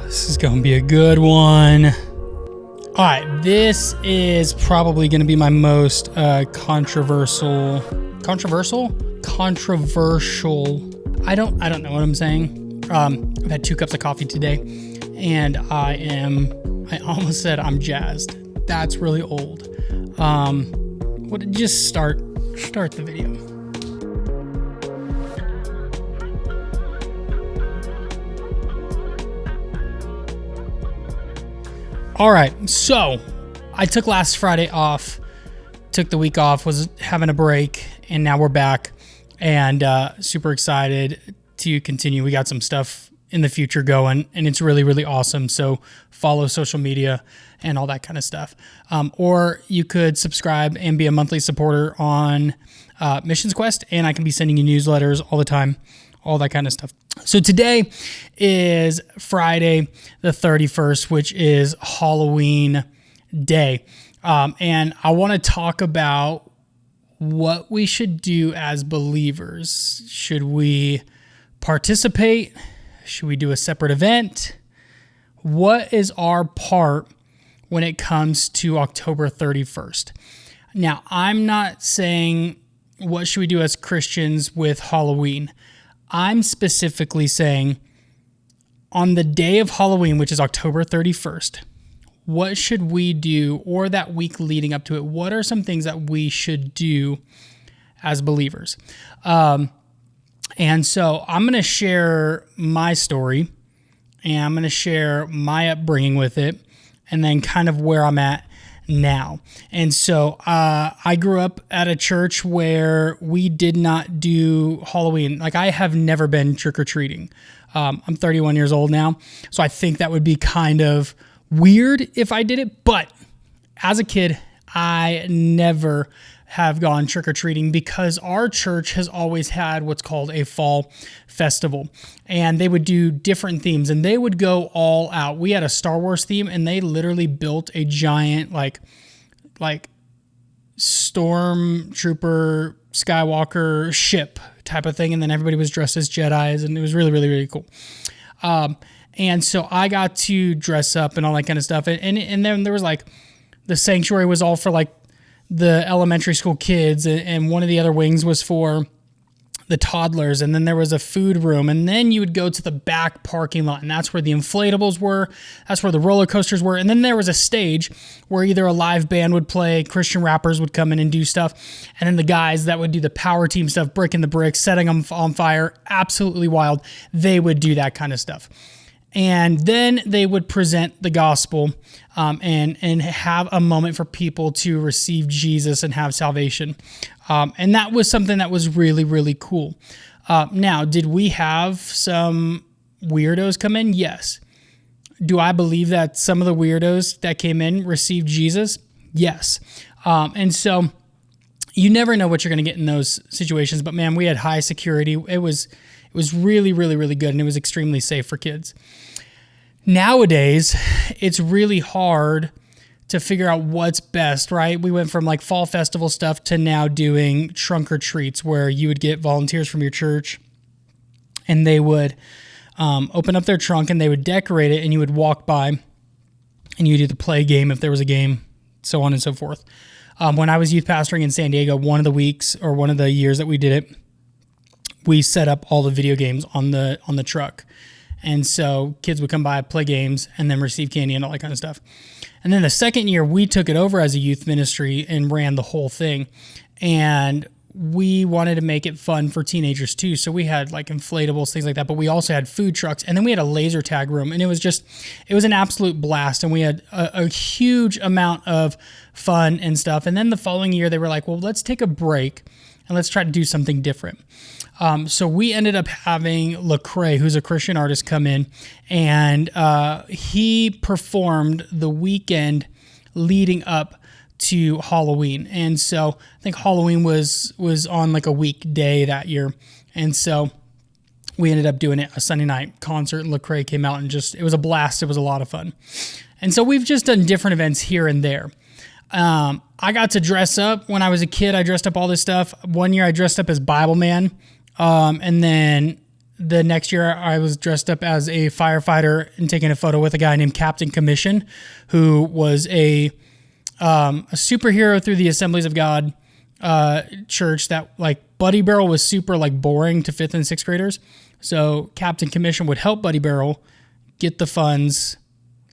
This is going to be a good one. All right, this is probably going to be my most controversial. I don't know what I'm saying. I've had 2 cups of coffee today, and I almost said I'm jazzed. That's really old. Just start the video. All right, so I took last Friday off, took the week off, was having a break, and now we're back, and super excited to continue. We got some stuff in the future going, and it's really, really awesome. So follow social media and all that kind of stuff. Or you could subscribe and be a monthly supporter on Missions Quest, and I can be sending you newsletters all the time, all that kind of stuff. So today is Friday the 31st, which is Halloween day. And I want to talk about what we should do as believers. Should we participate? Should we do a separate event? What is our part when it comes to October 31st? Now, I'm not saying what should we do as Christians with Halloween. I'm specifically saying on the day of Halloween, which is October 31st, what should we do, or that week leading up to it? What are some things that we should do as believers? And so I'm going to share my story, and I'm going to share my upbringing with it, and then kind of where I'm at now. And so I grew up at a church where we did not do Halloween. Like, I have never been trick-or-treating. I'm 31 years old now, so I think that would be kind of weird if I did it. But as a kid, I never have gone trick-or-treating because our church has always had what's called a fall festival, and they would do different themes, and they would go all out. We had a Star Wars theme, and they literally built a giant like stormtrooper Skywalker ship type of thing, and then everybody was dressed as Jedis, and it was really, really, really cool. And so I got to dress up and all that kind of stuff, and then there was like the sanctuary was all for like the elementary school kids, and one of the other wings was for the toddlers, and then there was a food room, and then you would go to the back parking lot, and that's where the inflatables were, that's where the roller coasters were, and then there was a stage where either a live band would play, Christian rappers would come in and do stuff, and then the guys that would do the power team stuff, bricking the bricks, setting them on fire, absolutely wild, they would do that kind of stuff. And then they would present the gospel and have a moment for people to receive Jesus and have salvation. And that was something that was really, really cool. Now, did we have some weirdos come in? Yes. Do I believe that some of the weirdos that came in received Jesus? Yes. And so you never know what you're going to get in those situations. But man, we had high security. It was really, really, really good, and it was extremely safe for kids. Nowadays, it's really hard to figure out what's best, right? We went from like fall festival stuff to now doing trunk or treats, where you would get volunteers from your church, and they would open up their trunk and they would decorate it, and you would walk by and you would do the play game if there was a game, so on and so forth. When I was youth pastoring in San Diego, one of the weeks or one of the years that we did it, we set up all the video games on the truck. And so kids would come by, play games, and then receive candy and all that kind of stuff. And then the second year, we took it over as a youth ministry and ran the whole thing. And we wanted to make it fun for teenagers too. So we had like inflatables, things like that, but we also had food trucks, and then we had a laser tag room, and it was an absolute blast. And we had a huge amount of fun and stuff. And then the following year, they were like, well, let's take a break and let's try to do something different. So we ended up having Lecrae, who's a Christian artist, come in, and he performed the weekend leading up to Halloween. And so I think Halloween was on like a weekday that year. And so we ended up doing it a Sunday night concert, and Lecrae came out, and it was a blast. It was a lot of fun. And so we've just done different events here and there. I got to dress up when I was a kid. I dressed up all this stuff. One year I dressed up as Bible Man. And then The next year, I was dressed up as a firefighter and taking a photo with a guy named Captain Commission, who was a superhero through the Assemblies of God church. That like Buddy Barrel was super like boring to 5th and 6th graders. So Captain Commission would help Buddy Barrel get the funds,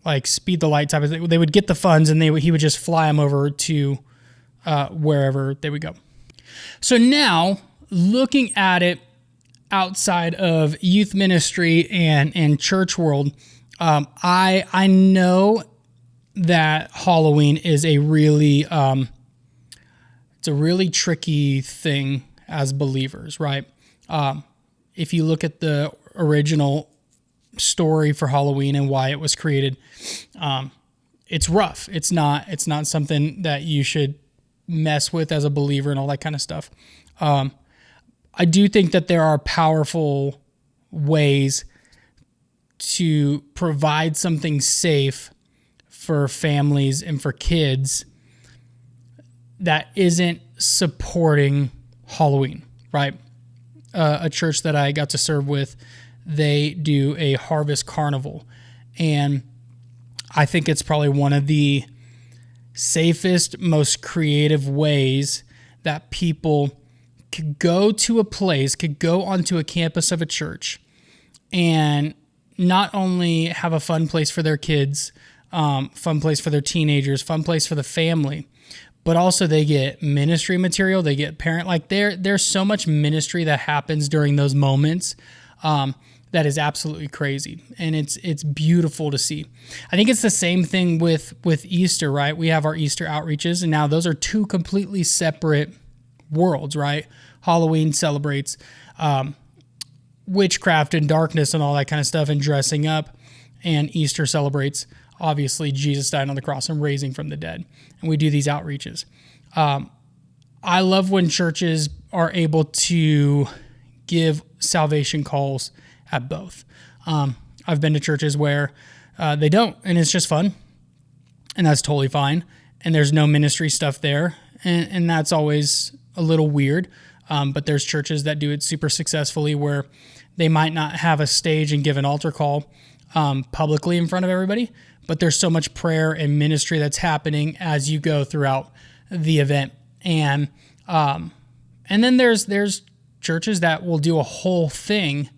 like speed the light type of thing. They would get the funds and he would just fly them over to wherever they would go. So now looking at it outside of youth ministry and church world, I know that Halloween is a really it's a really tricky thing as believers, right? If you look at the original story for Halloween and why it was created, it's rough. It's not something that you should mess with as a believer and all that kind of stuff. I do think that there are powerful ways to provide something safe for families and for kids that isn't supporting Halloween, right? A church that I got to serve with, they do a harvest carnival. And I think it's probably one of the safest, most creative ways that people could go to a place, could go onto a campus of a church and not only have a fun place for their kids, fun place for their teenagers, fun place for the family, but also they get ministry material, they get parent, like there's so much ministry that happens during those moments that is absolutely crazy. And it's beautiful to see. I think it's the same thing with Easter, right? We have our Easter outreaches, and now those are two completely separate worlds, right? Halloween celebrates witchcraft and darkness and all that kind of stuff and dressing up, and Easter celebrates obviously Jesus dying on the cross and raising from the dead. And we do these outreaches. I love when churches are able to give salvation calls at both. I've been to churches where they don't, and it's just fun, and that's totally fine. And there's no ministry stuff there, and that's always a little weird. But there's churches that do it super successfully where they might not have a stage and give an altar call publicly in front of everybody, but there's so much prayer and ministry that's happening as you go throughout the event. And then there's churches that will do a whole thing,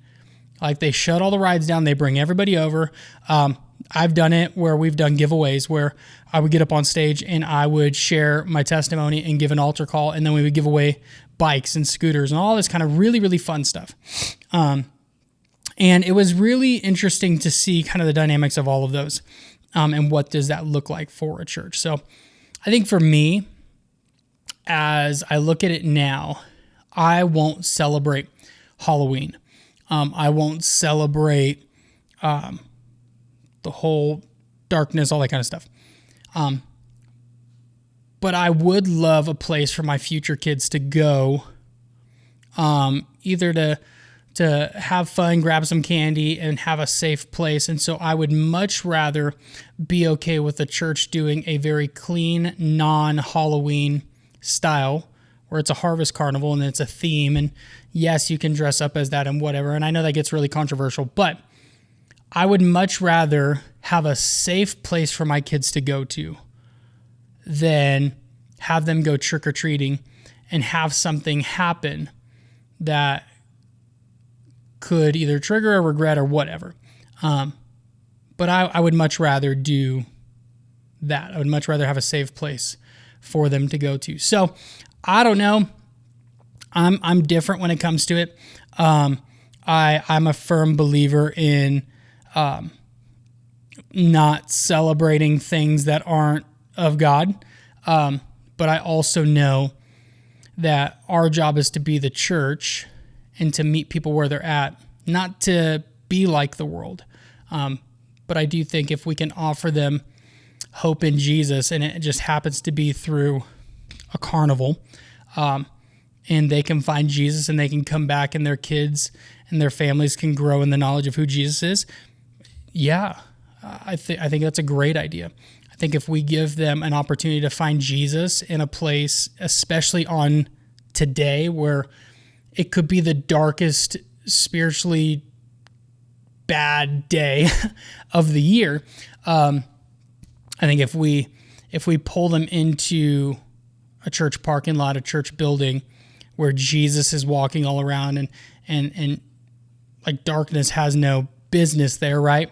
like they shut all the rides down, they bring everybody over. I've done it where we've done giveaways where I would get up on stage and I would share my testimony and give an altar call, and then we would give away bikes and scooters and all this kind of really, really fun stuff. And it was really interesting to see kind of the dynamics of all of those, and what does that look like for a church. So I think for me, as I look at it now, I won't celebrate Halloween. I won't celebrate the whole darkness, all that kind of stuff. But I would love a place for my future kids to go, either to have fun, grab some candy, and have a safe place. And so I would much rather be okay with the church doing a very clean, non-Halloween style, where it's a harvest carnival and it's a theme. And yes, you can dress up as that and whatever. And I know that gets really controversial, but I would much rather have a safe place for my kids to go to than have them go trick-or-treating and have something happen that could either trigger a regret or whatever. But I would much rather do that. I would much rather have a safe place for them to go to. So I don't know. I'm different when it comes to it. I'm a firm believer in not celebrating things that aren't of God. But I also know that our job is to be the church and to meet people where they're at, not to be like the world. But I do think if we can offer them hope in Jesus, and it just happens to be through a carnival, and they can find Jesus and they can come back and their kids and their families can grow in the knowledge of who Jesus is. Yeah, I think that's a great idea. I think if we give them an opportunity to find Jesus in a place, especially on today where it could be the darkest spiritually bad day of the year. I think if we pull them into a church parking lot, a church building where Jesus is walking all around and like darkness has no business there, right?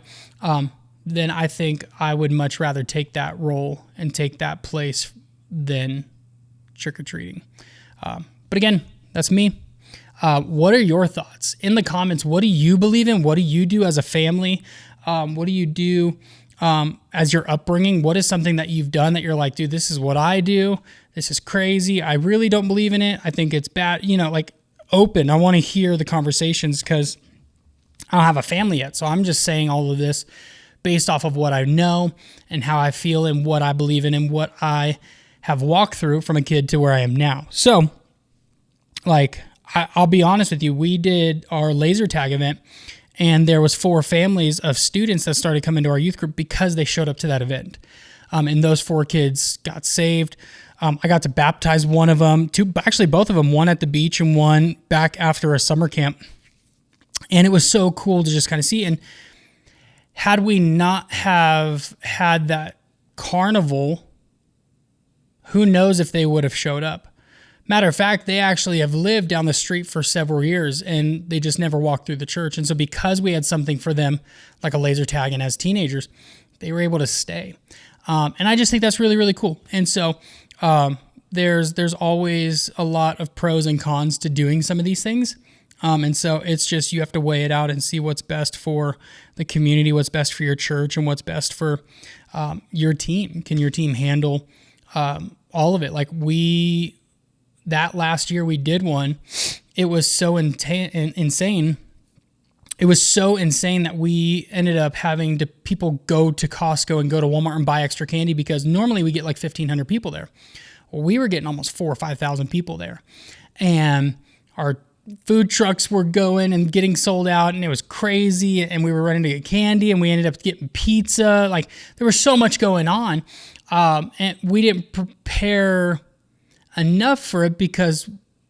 Then I think I would much rather take that role and take that place than trick-or-treating. But again, that's me. What are your thoughts? In the comments, what do you believe in? What do you do as a family? What do you do as your upbringing? What is something that you've done that you're like, dude, this is what I do. This is crazy. I really don't believe in it. I think it's bad. Like open. I want to hear the conversations because I don't have a family yet. So I'm just saying all of this based off of what I know and how I feel and what I believe in and what I have walked through from a kid to where I am now. So like, I'll be honest with you. We did our laser tag event and there was 4 families of students that started coming to our youth group because they showed up to that event. And those 4 kids got saved. I got to baptize one of them, both of them, one at the beach and one back after a summer camp. And it was so cool to just kind of see. And had we not have had that carnival, who knows if they would have showed up. Matter of fact, they actually have lived down the street for several years and they just never walked through the church. And so because we had something for them, like a laser tag and as teenagers, they were able to stay. And I just think that's really, really cool. And so there's always a lot of pros and cons to doing some of these things. And so it's just, you have to weigh it out and see what's best for the community, what's best for your church, and what's best for your team. Can your team handle all of it? Like that last year we did one, it was so insane. It was so insane that we ended up having people go to Costco and go to Walmart and buy extra candy because normally we get like 1,500 people there. Well, we were getting almost 4,000 or 5,000 people there. And our food trucks were going and getting sold out and it was crazy. And we were running to get candy and we ended up getting pizza. Like there was so much going on. And we didn't prepare enough for it because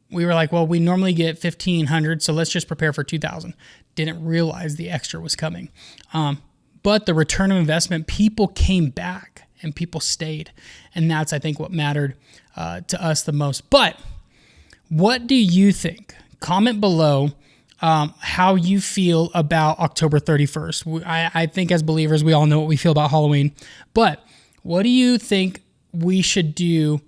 we were like, well, we normally get 1,500, so let's just prepare for 2,000. Didn't realize the extra was coming. But the return of investment, people came back and people stayed. And that's, I think, what mattered to us the most. But what do you think? Comment below how you feel about October 31st. I think as believers, we all know what we feel about Halloween. But what do you think we should do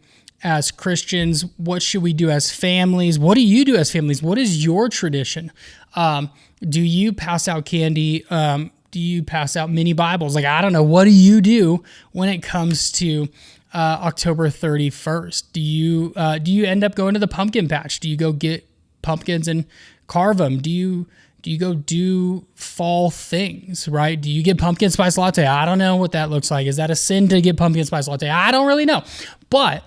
as Christians? What should we do as families? What do you do as families? What is your tradition? Do you pass out candy? Do you pass out mini Bibles? Like, I don't know. What do you do when it comes to October 31st? Do you end up going to the pumpkin patch? Do you go get pumpkins and carve them? Do you go do fall things, right? Do you get pumpkin spice latte? I don't know what that looks like. Is that a sin to get pumpkin spice latte? I don't really know. But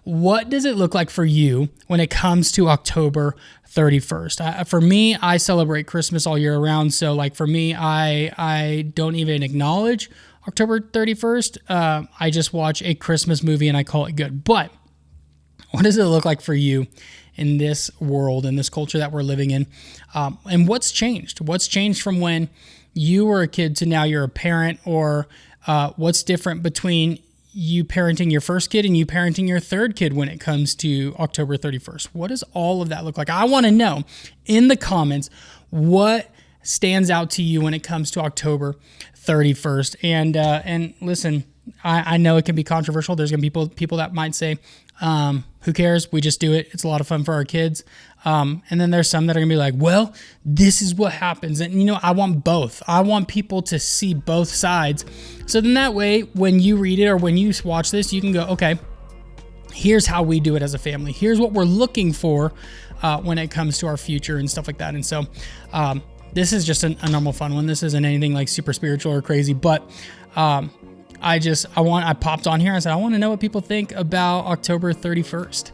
what does it look like for you when it comes to October 31st? For me, I celebrate Christmas all year round. So like for me, I don't even acknowledge October 31st. I just watch a Christmas movie and I call it good. But what does it look like for you in this world, in this culture that we're living in? And what's changed? What's changed from when you were a kid to now you're a parent? Or what's different between you parenting your first kid and you parenting your third kid when it comes to October 31st? What does all of that look like? I want to know in the comments what stands out to you when it comes to October 31st. And listen, I know it can be controversial. There's going to be people that might say, who cares? We just do it. It's a lot of fun for our kids. And then there's some that are going to be like, well, this is what happens. And, I want both. I want people to see both sides. So then that way, when you read it or when you watch this, you can go, okay, here's how we do it as a family. Here's what we're looking for when it comes to our future and stuff like that. And so this is just a normal fun one. This isn't anything like super spiritual or crazy, but I popped on here and said, I want to know what people think about October 31st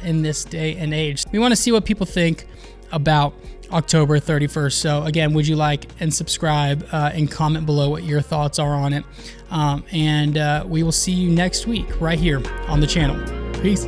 in this day and age. We want to see what people think about October 31st. So again, would you like and subscribe and comment below what your thoughts are on it. And we will see you next week right here on the channel. Peace.